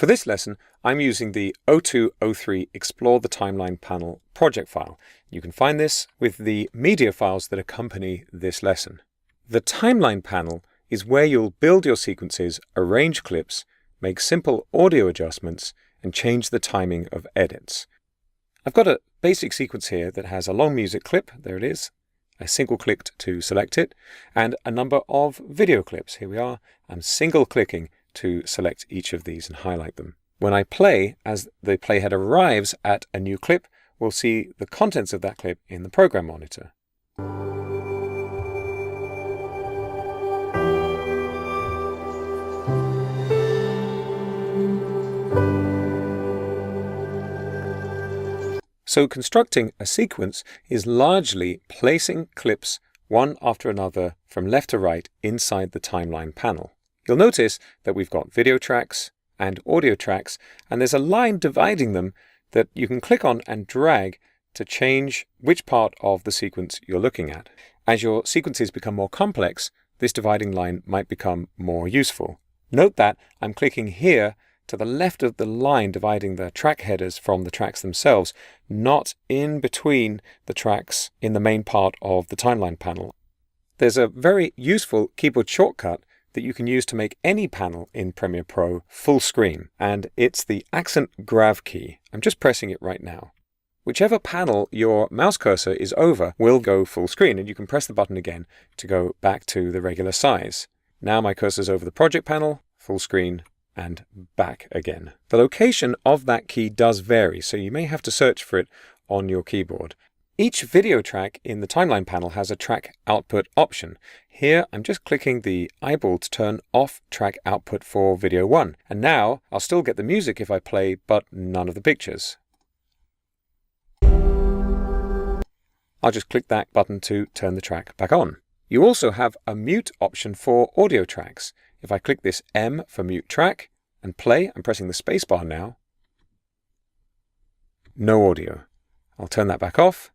For this lesson, I'm using the 0203 Explore the Timeline Panel project file. You can find this with the media files that accompany this lesson. The timeline panel is where you'll build your sequences, arrange clips, make simple audio adjustments, and change the timing of edits. I've got a basic sequence here that has a long music clip, there it is. I single-clicked to select it, and a number of video clips. Here we are. I'm single-clicking to select each of these and highlight them. When I play, as the playhead arrives at a new clip, we'll see the contents of that clip in the program monitor. So constructing a sequence is largely placing clips one after another from left to right inside the timeline panel. You'll notice that we've got video tracks and audio tracks, and there's a line dividing them that you can click on and drag to change which part of the sequence you're looking at. As your sequences become more complex, this dividing line might become more useful. Note that I'm clicking here to the left of the line dividing the track headers from the tracks themselves, not in between the tracks in the main part of the timeline panel. There's a very useful keyboard shortcut that you can use to make any panel in Premiere Pro full screen, and it's the accent grav key. I'm just pressing it right now. Whichever panel your mouse cursor is over will go full screen, and you can press the button again to go back to the regular size. Now my cursor's over the project panel, full screen, and back again. The location of that key does vary, so you may have to search for it on your keyboard. Each video track in the timeline panel has a track output option. Here I'm just clicking the eyeball to turn off track output for video 1. And now I'll still get the music if I play, but none of the pictures. I'll just click that button to turn the track back on. You also have a mute option for audio tracks. If I click this M for mute track and play, I'm pressing the spacebar now, no audio. I'll turn that back off,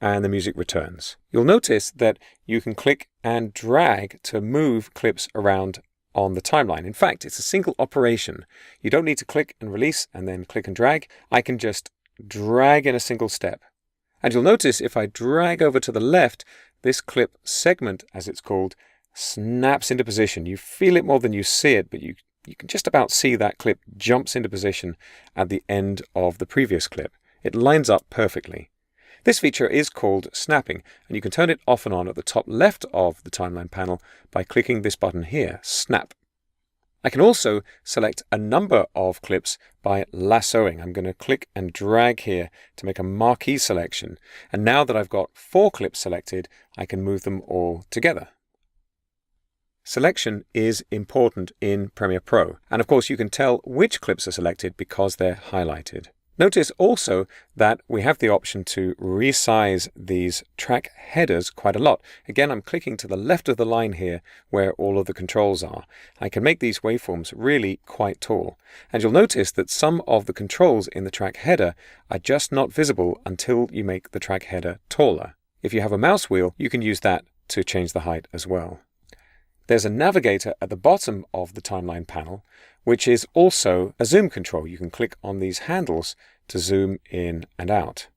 and the music returns. You'll notice that you can click and drag to move clips around on the timeline. In fact, it's a single operation. You don't need to click and release and then click and drag. I can just drag in a single step. And you'll notice if I drag over to the left, this clip segment, as it's called, snaps into position. You feel it more than you see it, but you can just about see that clip jumps into position at the end of the previous clip. It lines up perfectly. This feature is called snapping, and you can turn it off and on at the top left of the timeline panel by clicking this button here, Snap. I can also select a number of clips by lassoing. I'm going to click and drag here to make a marquee selection. And now that I've got 4 clips selected, I can move them all together. Selection is important in Premiere Pro. And of course, you can tell which clips are selected because they're highlighted. Notice also that we have the option to resize these track headers quite a lot. Again, I'm clicking to the left of the line here where all of the controls are. I can make these waveforms really quite tall. And you'll notice that some of the controls in the track header are just not visible until you make the track header taller. If you have a mouse wheel, you can use that to change the height as well. There's a navigator at the bottom of the timeline panel, which is also a zoom control. You can click on these handles to zoom in and out.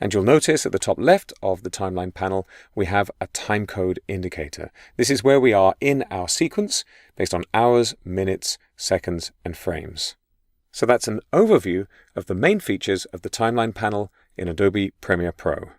And you'll notice at the top left of the timeline panel, we have a timecode indicator. This is where we are in our sequence based on hours, minutes, seconds, and frames. So that's an overview of the main features of the timeline panel in Adobe Premiere Pro.